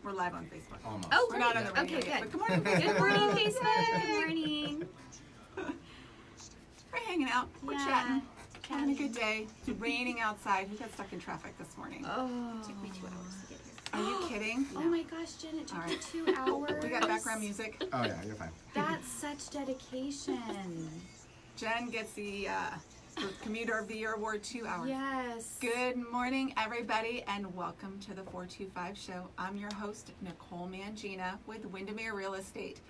We're live on Facebook. Almost. Oh, We're not on the radio okay, yet, good. but good morning, Good morning, Facebook. Good morning. We're hanging out. We're Yeah, chatting. Having a chatting. good day. It's raining outside. Who got stuck in traffic this morning? Oh, it took me 2 hours to get here. Are you kidding? Oh my gosh, Jen, it took All me right. 2 hours. We got background music. Oh yeah, you're fine. That's such dedication. Jen gets the Commuter of the Year Award 2 hours. Yes. Good morning, everybody, and welcome to the 425 Show. I'm your host, Nicole Mangina with Windermere Real Estate.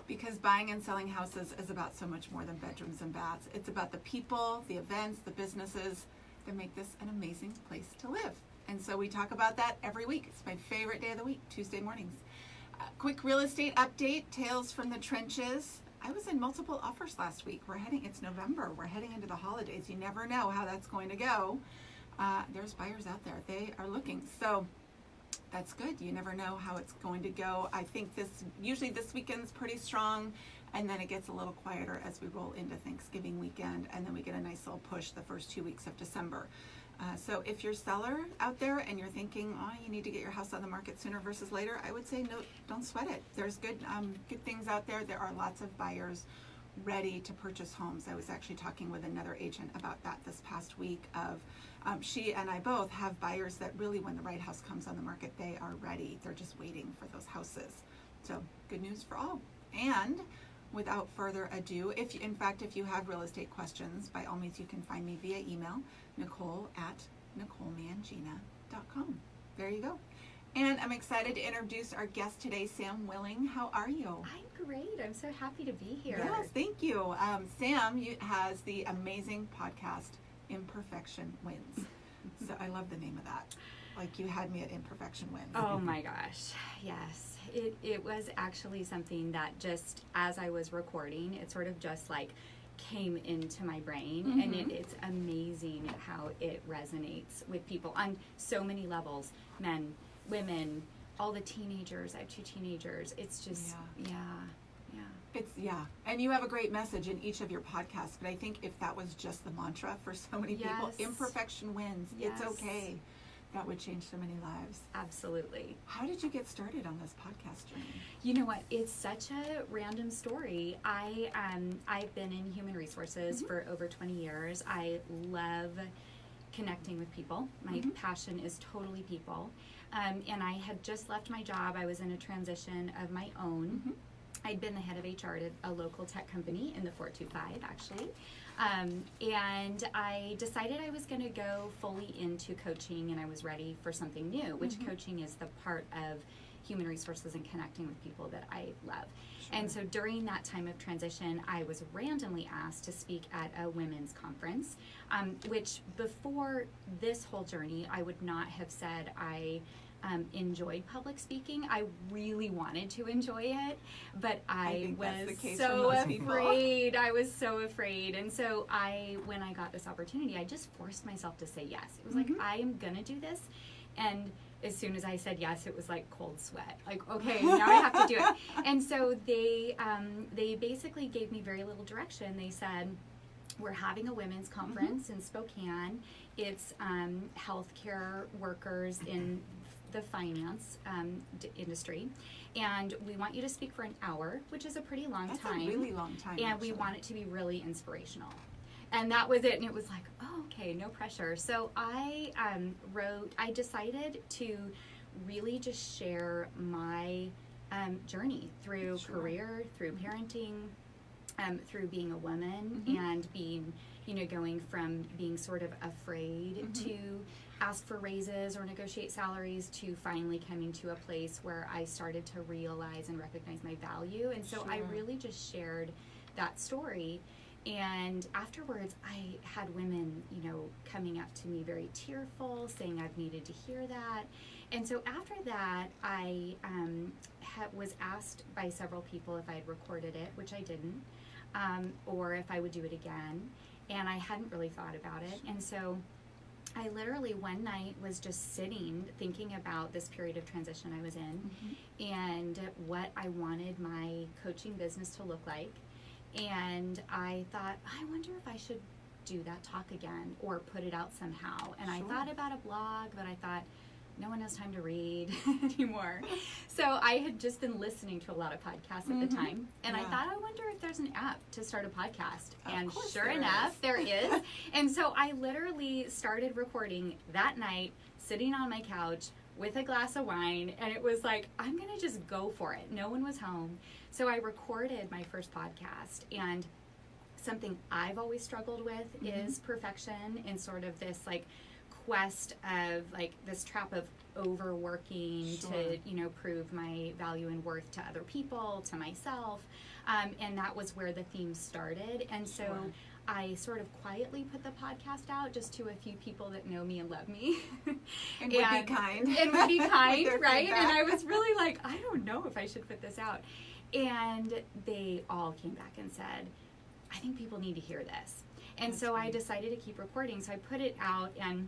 Because buying and selling houses is about so much more than bedrooms and baths. It's about the people, the events, the businesses that make this an amazing place to live. And so we talk about that every week. It's my favorite day of the week, Tuesday mornings. Quick real estate update, Tales from the Trenches. I was in multiple offers last week. It's November. We're heading into the holidays. You never know how that's going to go. There's buyers out there. They are looking. So that's good. You never know how it's going to go. I think usually this weekend's pretty strong, and then it gets a little quieter as we roll into Thanksgiving weekend, and then we get a nice little push the first 2 weeks of December. So if you're a seller out there and you're thinking, you need to get your house on the market sooner versus later, I would say no, don't sweat it. There's good things out there. There are lots of buyers ready to purchase homes. I was actually talking with another agent about that this past week she and I both have buyers that really, when the right house comes on the market, they are ready. They're just waiting for those houses. So good news for all. And without further ado, if you have real estate questions, by all means, you can find me via email, nicole@nicolemangina.com. There you go. And I'm excited to introduce our guest today, Sam Willing. How are you? I'm great. I'm so happy to be here. Yes, thank you. Sam has the amazing podcast, Imperfection Wins. So I love the name of that. Like, you had me at Imperfection Wins. Oh my gosh, yes. It was actually something that just, as I was recording, it sort of just like came into my brain, and it's amazing how it resonates with people on so many levels, men, women, all the teenagers. I have 2 teenagers. It's just, And you have a great message in each of your podcasts, but I think if that was just the mantra for so many people, imperfection wins. Yes. It's okay. That would change so many lives. Absolutely. How did you get started on this podcast journey? You know what? It's such a random story. I've been in human resources for over 20 years. I love connecting with people. My passion is totally people. And I had just left my job. I was in a transition of my own. I'd been the head of HR at a local tech company in the 425, actually. And I decided I was going to go fully into coaching, and I was ready for something new, which coaching is the part of human resources and connecting with people that I love. Sure. And so during that time of transition, I was randomly asked to speak at a women's conference, which before this whole journey, I would not have said I enjoyed public speaking. I really wanted to enjoy it, but I was so afraid. I was so afraid. And so when I got this opportunity, I just forced myself to say yes. It was like, I am gonna do this. And as soon as I said yes, it was like cold sweat. Like, okay, now I have to do it. And so they basically gave me very little direction. They said, we're having a women's conference in Spokane. It's healthcare workers in the finance industry, and we want you to speak for an hour, which is a pretty long time. That's a really long time. And we want it to be really inspirational. And that was it. And it was like, oh, okay, no pressure. So I decided to really just share my journey through career, through parenting, through being a woman, and being, going from being sort of afraid to ask for raises or negotiate salaries to finally coming to a place where I started to realize and recognize my value. And so I really just shared that story. And afterwards, I had women, coming up to me very tearful, saying I've needed to hear that. And so after that, I was asked by several people if I had recorded it, which I didn't, or if I would do it again. And I hadn't really thought about it. And so I literally one night was just sitting thinking about this period of transition I was in and what I wanted my coaching business to look like. And I thought, I wonder if I should do that talk again or put it out somehow. And I thought about a blog, but I thought, no one has time to read anymore. So I had just been listening to a lot of podcasts at the time, and I thought, I wonder if there's an app to start a podcast. And sure enough, there is. And so I literally started recording that night, sitting on my couch with a glass of wine, and it was like, I'm going to just go for it. No one was home. So I recorded my first podcast, and something I've always struggled with is perfection, and sort of this like quest of like this trap of overworking to, you know, prove my value and worth to other people, to myself. And that was where the theme started. And so I sort of quietly put the podcast out just to a few people that know me and love me. And would be kind. And would be kind, right? Feedback. And I was really like, I don't know if I should put this out. And they all came back and said, I think people need to hear this. And so I decided to keep recording. So I put it out, and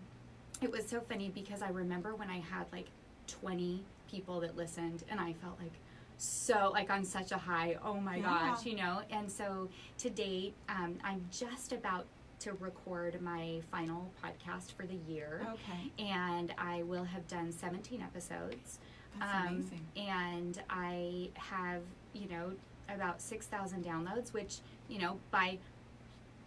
it was so funny because I remember when I had like 20 people that listened, and I felt like so like on such a high, oh my gosh, you know. And so to date, I'm just about to record my final podcast for the year. Okay. And I will have done 17 episodes. That's amazing. And I have, you know, about 6,000 downloads, which, you know, by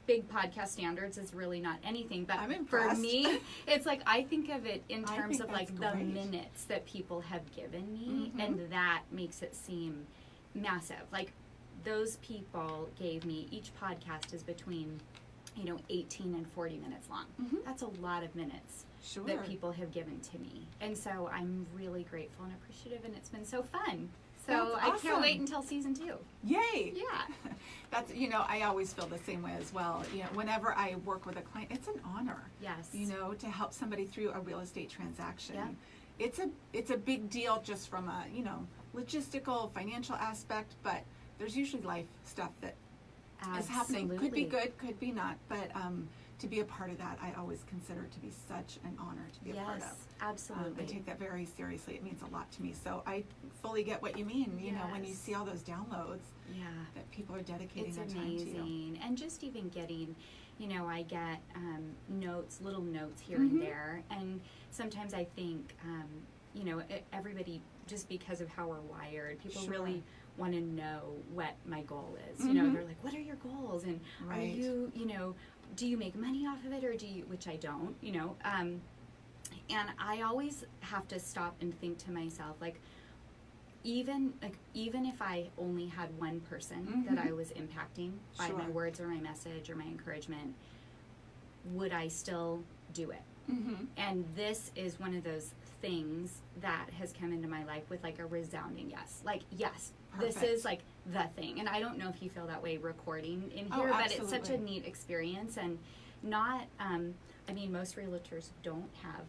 big podcast standards is really not anything, but for me, it's like I think of it in terms of like the minutes that people have given me, and that makes it seem massive. Like those people gave me, each podcast is between, you know, 18 and 40 minutes long. That's a lot of minutes that people have given to me, and so I'm really grateful and appreciative, and it's been so fun. So I can't wait until season 2. Yay! Yeah. That's, you know, I always feel the same way as well. You know, whenever I work with a client, it's an honor. Yes. You know, to help somebody through a real estate transaction. Yeah. It's a big deal just from a, you know, logistical, financial aspect, but there's usually life stuff that is happening. Could be good, could be not, but to be a part of that, I always consider it to be such an honor to be a part of. Yes, absolutely. I take that very seriously. It means a lot to me. So I fully get what you mean, you know, when you see all those downloads, that people are dedicating their time to you. It's amazing. And just even getting, you know, I get notes, little notes here and there. And sometimes I think, you know, everybody, just because of how we're wired, people really want to know what my goal is. You know, they're like, what are your goals? And are you, you know, do you make money off of it, or do you, which I don't, you know, and I always have to stop and think to myself, like, even if I only had one person that I was impacting by my words or my message or my encouragement, would I still do it? And this is one of those things that has come into my life with like a resounding yes. Like, yes, this is like the thing. And I don't know if you feel that way recording in here, but it's such a neat experience. And not, I mean, most realtors don't have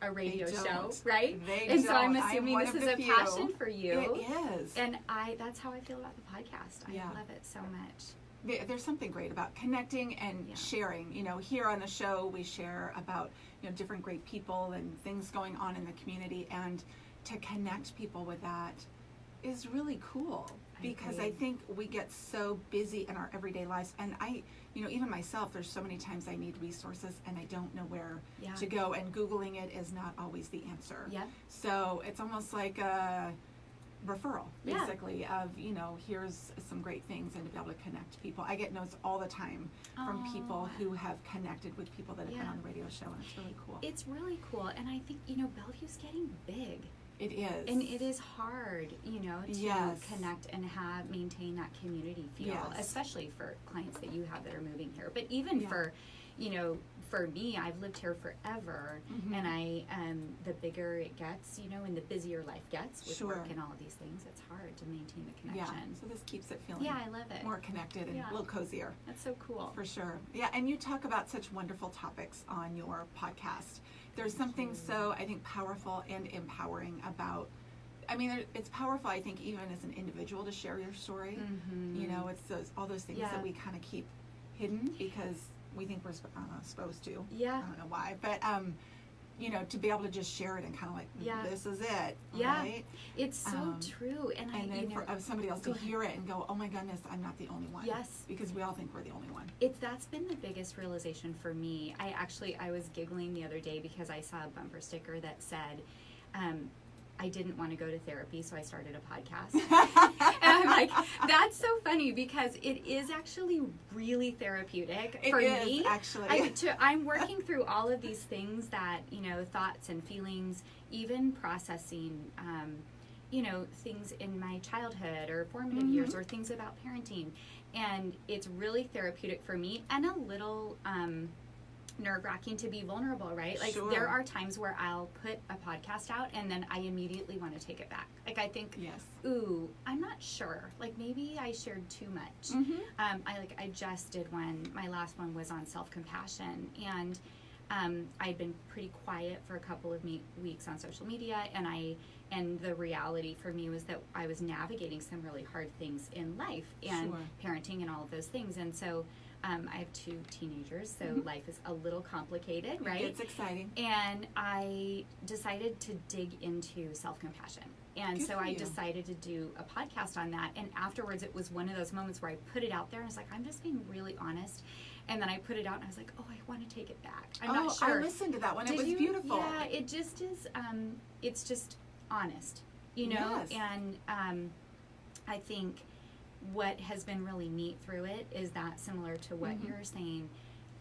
a radio show, right? And so I'm assuming this is a passion for you. It is. And that's how I feel about the podcast. I love it so much. There's something great about connecting and sharing. You know, here on the show, we share about, you know, different great people and things going on in the community, and to connect people with that is really cool, because I think we get so busy in our everyday lives, and you know, even myself, there's so many times I need resources and I don't know where to go, and Googling it is not always the answer. So it's almost like a referral, basically, of, you know, here's some great things, and to be able to connect people. I get notes all the time from people who have connected with people that have been on the radio show, and it's really cool. It's really cool, and I think, you know, Bellevue's getting big. It is. And it is hard, you know, to connect and maintain that community feel, especially for clients that you have that are moving here. But even for, you know, for me, I've lived here forever, and the bigger it gets, you know, and the busier life gets with work and all of these things, it's hard to maintain the connection. Yeah, so this keeps it feeling I love it. more connected and a little cozier. That's so cool. For sure. Yeah, and you talk about such wonderful topics on your podcast. There's something so, I think, powerful and empowering about, I mean, it's powerful, I think, even as an individual to share your story. You know, it's all those things that we kind of keep hidden because we think we're supposed to. I don't know why. But, you know, to be able to just share it and kind of like, this is it, right? It's so true. And then for somebody else to hear it and go, oh my goodness, I'm not the only one. Because we all think we're the only one. That's been the biggest realization for me. I was giggling the other day because I saw a bumper sticker that said, I didn't want to go to therapy, so I started a podcast. And I'm like, that's so funny because it is actually really therapeutic for me. It is, actually. I'm working through all of these things that, thoughts and feelings, even processing, things in my childhood or formative years or things about parenting. And it's really therapeutic for me and a little nerve-wracking to be vulnerable, right? Like Sure. There are times where I'll put a podcast out and then I immediately want to take it back. Like I think, Yes. ooh, I'm not sure. Like maybe I shared too much. I just did one. My last one was on self-compassion, and I'd been pretty quiet for a couple of weeks on social media, and the reality for me was that I was navigating some really hard things in life and Sure. parenting and all of those things, and so I have 2 teenagers, so life is a little complicated, right? It's exciting. And I decided to dig into self-compassion. And Good so for I you. decided to do a podcast on that. And afterwards, it was one of those moments where I put it out there and I was like, I'm just being really honest. And then I put it out and I was like, oh, I want to take it back. I'm not sure. I listened to that one. Did It was you? beautiful. Yeah, it just is, it's just honest, Yes. And I think what has been really neat through it is that, similar to what you're saying,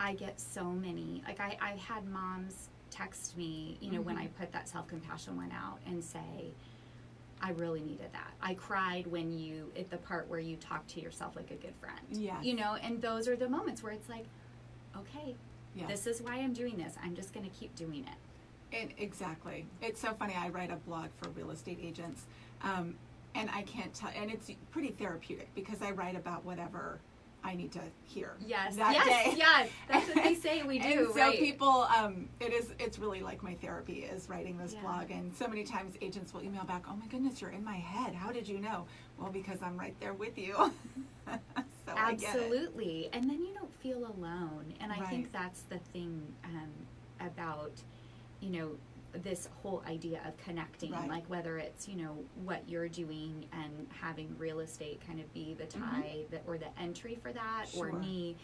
I get so many, like I've had moms text me, when I put that self-compassion one out and say, I really needed that. I cried at the part where you talk to yourself like a good friend. Yes. And those are the moments where it's like, okay, Yes. this is why I'm doing this. I'm just going to keep doing it. Exactly. It's so funny. I write a blog for real estate agents, and I can't tell. And it's pretty therapeutic because I write about whatever I need to hear. Yes. That yes. day. Yes. That's what they say we do. And so right. people, it's really like my therapy is writing this Yeah. blog. And so many times agents will email back, oh my goodness, you're in my head. How did you know? Well, because I'm right there with you. So I get it. Absolutely. And then you don't feel alone. And I Right. think that's the thing about, this whole idea of connecting, Right. like whether it's, what you're doing and having real estate kind of be the tie or the entry for that, or Sure. me,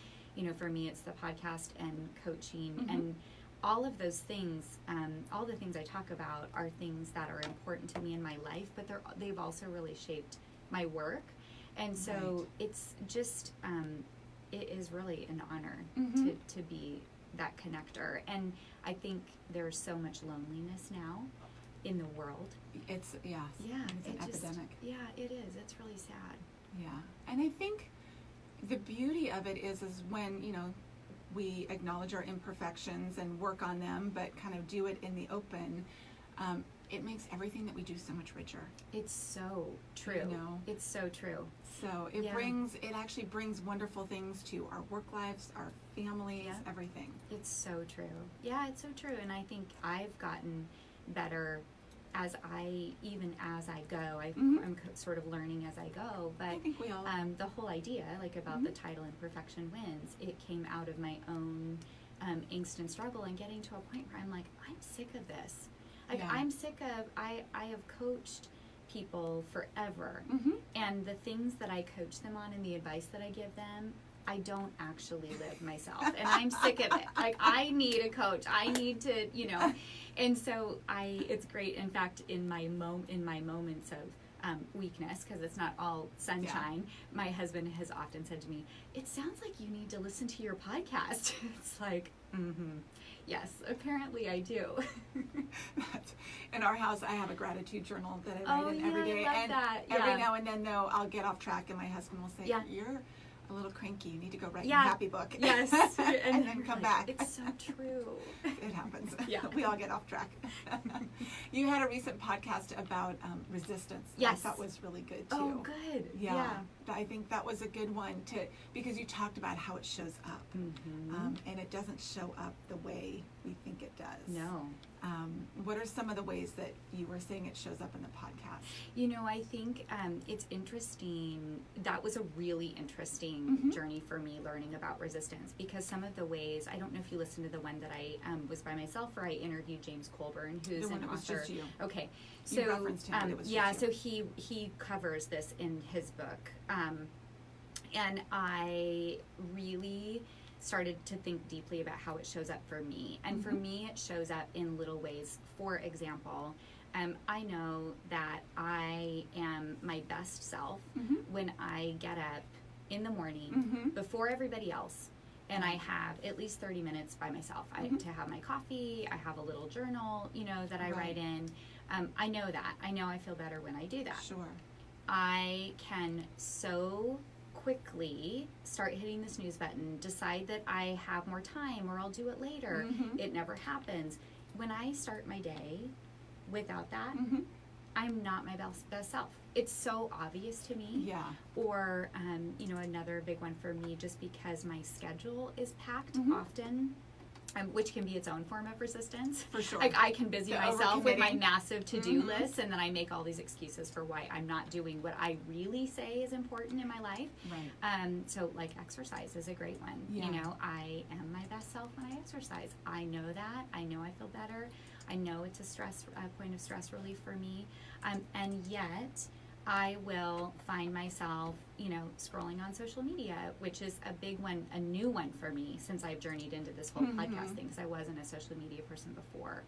for me, it's the podcast and coaching and all of those things, all the things I talk about are things that are important to me in my life, but they've also really shaped my work. And so it's just, it is really an honor to be that connector. And I think there's so much loneliness now in the world. It's, yeah. Yeah. It's an epidemic. Yeah, it is. It's really sad. Yeah. And I think the beauty of it is when, we acknowledge our imperfections and work on them, but kind of do it in the open, it makes everything that we do so much richer. It's so true. It's so true. So it actually brings wonderful things to our work lives, our families, everything. It's so true. Yeah, it's so true. And I think I've gotten better as I go. I'm sort of learning as I go. But I think we all. the whole idea, like about the title Imperfection Wins, it came out of my own angst and struggle, and getting to a point where I'm like, I'm sick of this. Like I'm sick of. I have coached people forever, and the things that I coach them on and the advice that I give them, I don't actually live myself, and I'm sick of it. Like I need a coach. I need to, and so it's great. In fact, in my moments of weakness, because it's not all sunshine, my husband has often said to me, "It sounds like you need to listen to your podcast." It's like, yes, apparently I do. In our house, I have a gratitude journal that I write in every day, I love and that. every now and then, though, I'll get off track, and my husband will say, "You're a little cranky. You need to go write your happy book." Yes, and then come back. It's so true. It happens. Yeah, we all get off track. You had a recent podcast about resistance. That Yes, I thought was really good too. Oh, good. Yeah. I think that was a good one because you talked about how it shows up, and it doesn't show up the way we think it does. No. What are some of the ways that you were saying it shows up in the podcast? I think it's interesting. That was a really interesting journey for me, learning about resistance, because some of the ways, I don't know if you listened to the one that I was by myself, or I interviewed James Colburn, who's the one an that was author. Just you. Okay, you referenced him, but it was just so you. he covers this in his book, and I really started to think deeply about how it shows up for me. And for me, it shows up in little ways. For example, I know that I am my best self when I get up in the morning before everybody else, and I have at least 30 minutes by myself. I to have my coffee, I have a little journal, that I write in. I know that. I know I feel better when I do that. Sure. I can so quickly start hitting the snooze button, decide that I have more time or I'll do it later. It never happens. When I start my day without that, I'm not my best self. It's so obvious to me. Yeah. Or, another big one for me, just because my schedule is packed often, which can be its own form of resistance. For sure. Like, I can busy myself with my overcommitting. massive to-do list, and then I make all these excuses for why I'm not doing what I really say is important in my life. Right. So, like, exercise is a great one. Yeah. I am my best self when I exercise. I know that. I know I feel better. I know it's a point of stress relief for me. And yet, I will find myself, scrolling on social media, which is a big one, a new one for me since I've journeyed into this whole podcast thing, because I wasn't a social media person before.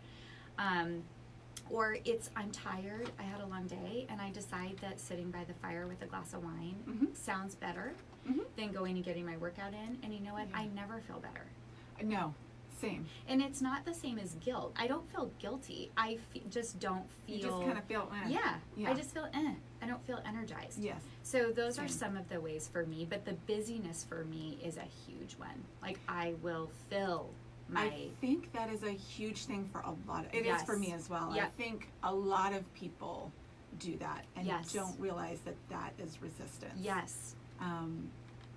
Or I'm tired, I had a long day, and I decide that sitting by the fire with a glass of wine sounds better than going and getting my workout in. And you know what? I never feel better. No. Same. And it's not the same as guilt. I don't feel guilty. I just don't feel... You just kind of feel, Yeah. I just feel, I don't feel energized. Yes. So those Same. are some of the ways for me, but the busyness for me is a huge one. Like, I will fill my... I think that is a huge thing for a lot of... It is for me as well. Yep. I think a lot of people do that and Yes. don't realize that that is resistance. Yes.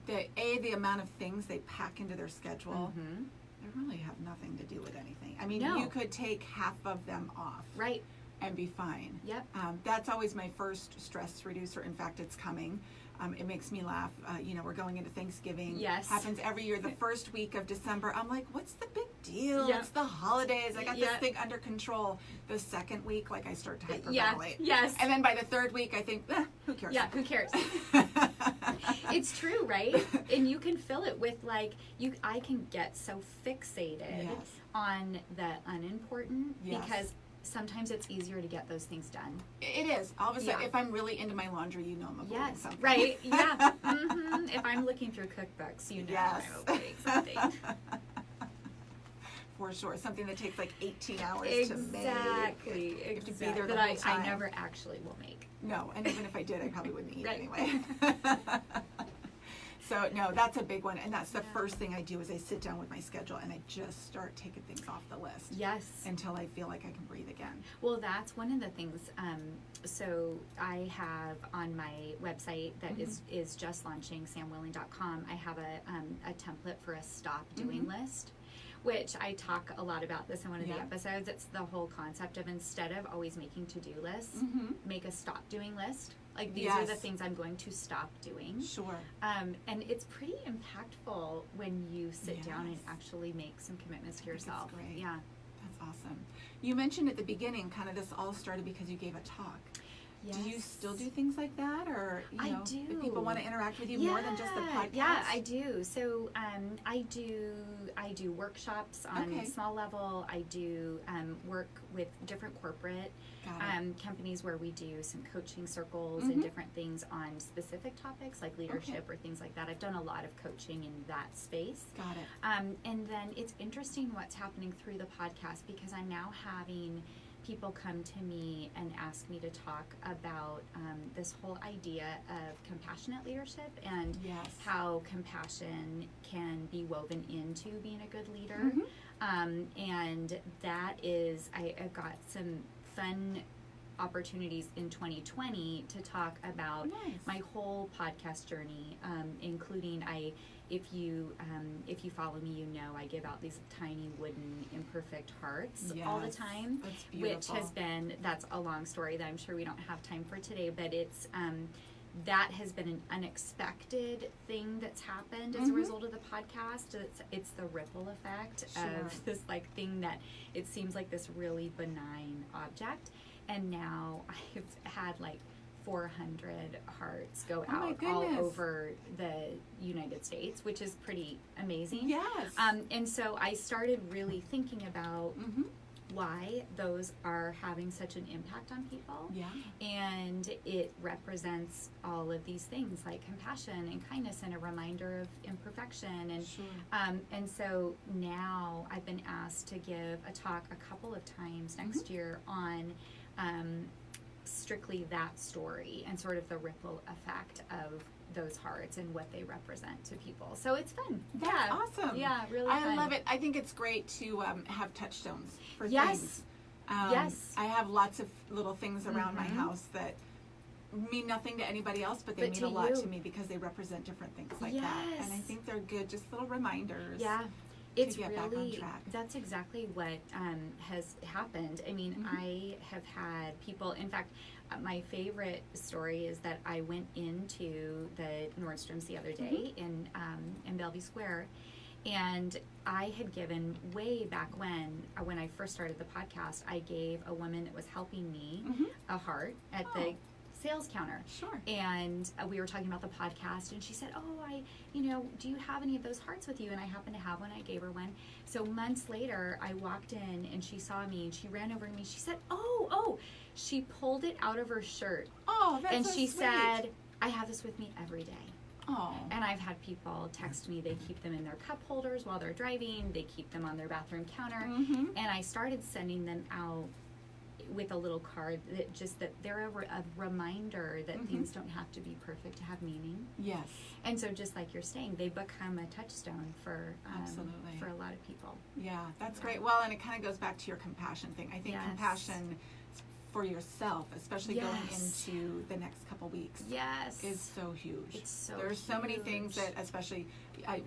The amount of things they pack into their schedule... They really have nothing to do with anything. I mean, No. you could take half of them off. Right. And be fine. Yep. That's always my first stress reducer. In fact, it's coming. It makes me laugh. We're going into Thanksgiving. Yes. Happens every year. The first week of December, I'm like, what's the big deal? Yep. It's the holidays. I got this Yep. thing under control. The second week, I start to hyperventilate. Yeah. Yes. And then by the third week, I think, who cares? Yeah, who cares? It's true, right? And you can fill it with I can get so fixated Yes. on the unimportant Yes. because sometimes it's easier to get those things done. It is. All of a sudden, Yeah. if I'm really into my laundry, I'm avoiding Yes, something. right. Yeah. If I'm looking through cookbooks, Yes. I'm avoiding something. For sure. Something that takes 18 hours to make. Exactly. You have to be there the That whole time. I never actually will make. No, and even if I did, I probably wouldn't eat Right. anyway. So, no, that's a big one. And that's the first thing I do is I sit down with my schedule and I just start taking things off the list. Yes. Until I feel like I can breathe again. Well, that's one of the things. So I have on my website that is just launching, samwilling.com, I have a template for a stop doing list, which I talk a lot about this in one of the episodes. It's the whole concept of, instead of always making to-do lists, make a stop doing list. Like, these are the things I'm going to stop doing. Sure. And it's pretty impactful when you sit down and actually make some commitments to yourself. That's great. Yeah. That's awesome. You mentioned at the beginning, kind of this all started because you gave a talk. Yes. Do you still do things like that, or I if do. people want to interact with you more than just the podcast? Yeah, I do. So I do workshops on small level. I do work with different corporate companies where we do some coaching circles and different things on specific topics like leadership or things like that. I've done a lot of coaching in that space. Got it. And then it's interesting what's happening through the podcast, because I'm now having people come to me and ask me to talk about this whole idea of compassionate leadership and how compassion can be woven into being a good leader. And that is, I've got some fun opportunities in 2020 to talk about my whole podcast journey, including if you follow me, you know I give out these tiny wooden imperfect hearts all the time, which has been, that's a long story that I'm sure we don't have time for today, but it's that has been an unexpected thing that's happened as a result of the podcast. It's the ripple effect of this thing that it seems like this really benign object, and now I've had 400 hearts go out all over the United States, which is pretty amazing. Yes. And so I started really thinking about why those are having such an impact on people. Yeah. And it represents all of these things like compassion and kindness and a reminder of imperfection. And Sure. and so now I've been asked to give a talk a couple of times next year on strictly that story and sort of the ripple effect of those hearts and what they represent to people. So it's fun. That's awesome. Yeah, really I fun. love it. I think it's great to have touchstones for Yes. things. Yes. I have lots of little things around my Mhm. house that mean nothing to anybody else, but they But mean to a lot you. to me because they represent different things like that. Yes. And I think they're good, just little reminders. Yeah. It's get back on really, track. that's exactly what has happened. I mean, Mhm. I have had people, in fact, my favorite story is that I went into the Nordstrom's the other day in Bellevue Square, and I had given way back when I first started the podcast, I gave a woman that was helping me Mhm. a heart at Oh. the sales counter. Sure. And we were talking about the podcast, and she said, "Oh, do you have any of those hearts with you?" And I happened to have one. I gave her one. So months later, I walked in, and she saw me, and she ran over to me. She said, "Oh!" She pulled it out of her shirt, Oh, that's and so she sweet. said, "I have this with me every day." Oh. And I've had people text me. They keep them in their cup holders while they're driving. They keep them on their bathroom counter. Mhm. And I started sending them out with a little card that they're a reminder that Mhm. things don't have to be perfect to have meaning. Yes. And so, just like you're saying, they become a touchstone for Absolutely. for a lot of people. Yeah, that's Yeah. great. Well, and it kind of goes back to your compassion thing. I think Yes. compassion for yourself, especially going Yes. into the next couple weeks, Yes, is so huge. It's so There's so many huge. things that, especially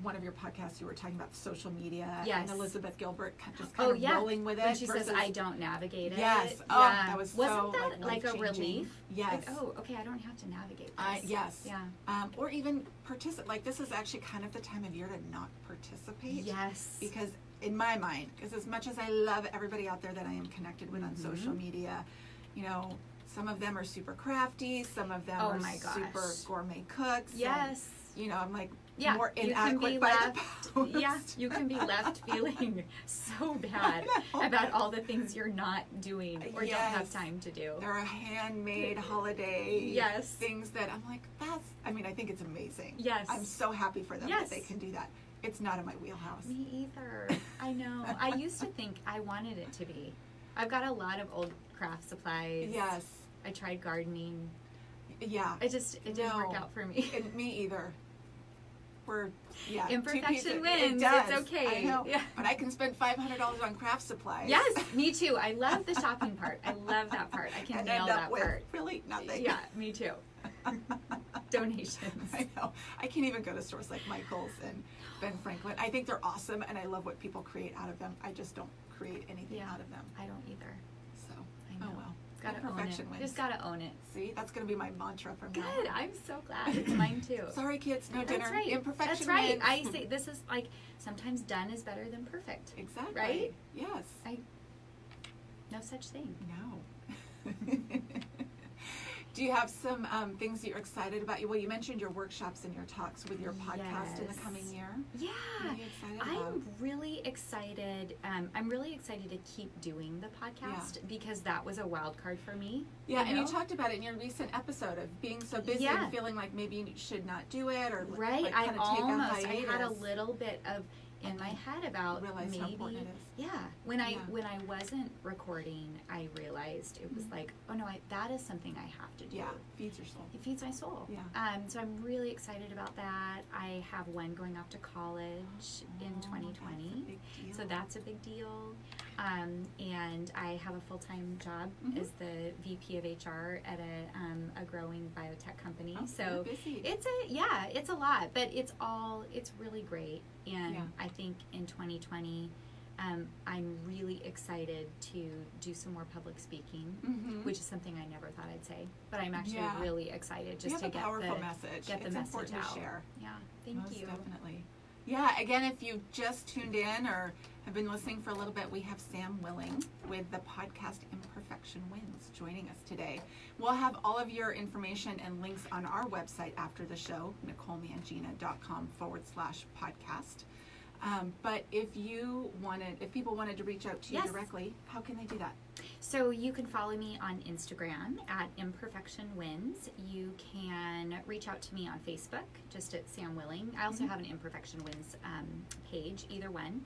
one of your podcasts, you were talking about social media Yes. and Elizabeth Gilbert just kind of yeah. rolling with it. When she versus, says, "I don't navigate it." Yes. Oh, yeah. that was Wasn't so, that like a life-changing. relief? Yes. Like, oh, okay, I don't have to navigate this. Yes. Yeah. Or even participate. Like, this is actually kind of the time of year to not participate. Yes. Because in my mind, because as much as I love everybody out there that I am connected with on social media, some of them are super crafty, some of them Oh are my gosh. super gourmet cooks. and, Yes. I'm like Yeah, more you can inadequate be by left. the post. Yeah, you can be left feeling so bad I know. about all the things you're not doing or don't have Yes. time to do. There are handmade holiday Yes. things that I'm like, I think it's amazing. Yes. I'm so happy for them Yes. that they can do that. It's not in my wheelhouse. Me either. I know. I used to think I wanted it to be. I've got a lot of old craft supplies. Yes. I tried gardening. Yeah. It didn't work No. out for me. And me either. We're two Imperfection pieces. wins. It does. It's okay. I know. Yeah. But I can spend $500 on craft supplies. Yes, me too. I love the shopping part. I love that part. I can and nail end that up with part. really nothing. Yeah, me too. Donations. I know. I can't even go to stores like Michael's and Ben Franklin. I think they're awesome, and I love what people create out of them. I just don't create anything Yeah. out of them. I don't either. So, I know. oh well. Gotta own it. Imperfection wins. Just gotta own it. See, that's going to be my mantra from now Good. on. I'm so glad. It's mine too. Sorry, kids, no dinner. That's right. Imperfection That's right. wins. I say this is like sometimes done is better than perfect. Exactly. Right? Yes. No such thing. No. Do you have some things that you're excited about? Well, you mentioned your workshops and your talks with your podcast in the Yes. coming year. Yeah. What are you excited about? I'm really excited. I'm really excited to keep doing the podcast because that was a wild card for me. Yeah, and you know? talked about it in your recent episode of being so busy Yeah. and feeling like maybe you should not do it or Right. like I kind of take a almost I hiatus. had a little bit of in my head about Realize maybe how important it is. yeah when I Yeah. when I wasn't recording I realized it was like oh no that is something I have to do. Yeah, feeds your soul. It feeds my soul. Yeah. So I'm really excited about that. I have one going off to college in Oh, 2020. that's a big deal. So that's a big deal. And I have a full-time job Mhm. as the VP of HR at a growing biotech company. Oh, so you're busy. it's a lot, but it's really great. And Yeah. I think in 2020, I'm really excited to do some more public speaking, Mhm. which is something I never thought I'd say. But I'm actually Yeah. really excited You just have to a get powerful the message. get the It's message important out. to share. Yeah, thank Most you. definitely. Yeah, again, if you just tuned in or have been listening for a little bit, we have Sam Willing with the podcast Imperfection Wins joining us today. We'll have all of your information and links on our website after the show, NicoleMangina.com/podcast. But if people wanted to reach out to you Yes. directly, how can they do that? So you can follow me on Instagram at Imperfection Wins. You can reach out to me on Facebook, just at Sam Willing. I also have an Imperfection Wins page, either one.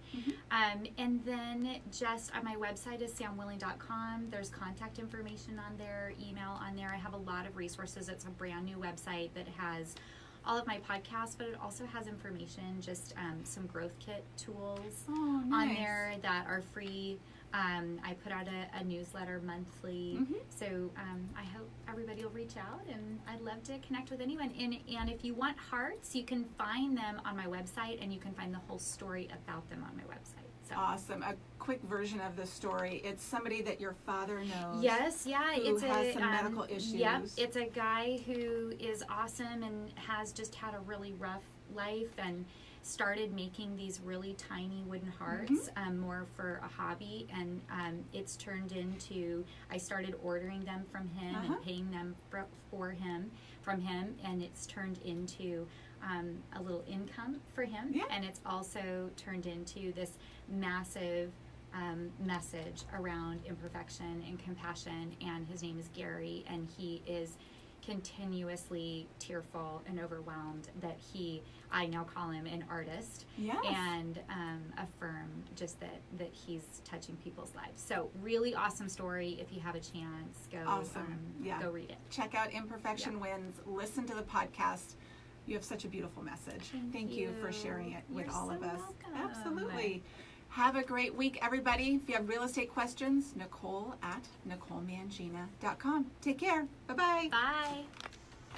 And then just on my website is samwilling.com. There's contact information on there, email on there. I have a lot of resources. It's a brand new website that has all of my podcasts, but it also has information, just some growth kit tools on there that are free. I put out a newsletter monthly, so I hope everybody will reach out, and I'd love to connect with anyone. And if you want hearts, you can find them on my website, and you can find the whole story about them on my website. So. Awesome. A quick version of the story. It's somebody that your father knows. Yes, yeah. Who has some medical issues. Yep, it's a guy who is awesome and has just had a really rough life and started making these really tiny wooden hearts, more for a hobby, and it's turned into, I started ordering them from him and paying them from him, and it's turned into a little income for him, and it's also turned into this massive message around imperfection and compassion. And his name is Gary, and he is continuously tearful and overwhelmed that I now call him an artist, and affirm just that he's touching people's lives. So really awesome story. If you have a chance, go go read it. Check out Imperfection Wins. Listen to the podcast. You have such a beautiful message. Thank you for sharing it with all of us. Welcome. Absolutely. Have a great week, everybody. If you have real estate questions, Nicole at NicoleMangina.com. Take care. Bye-bye. Bye.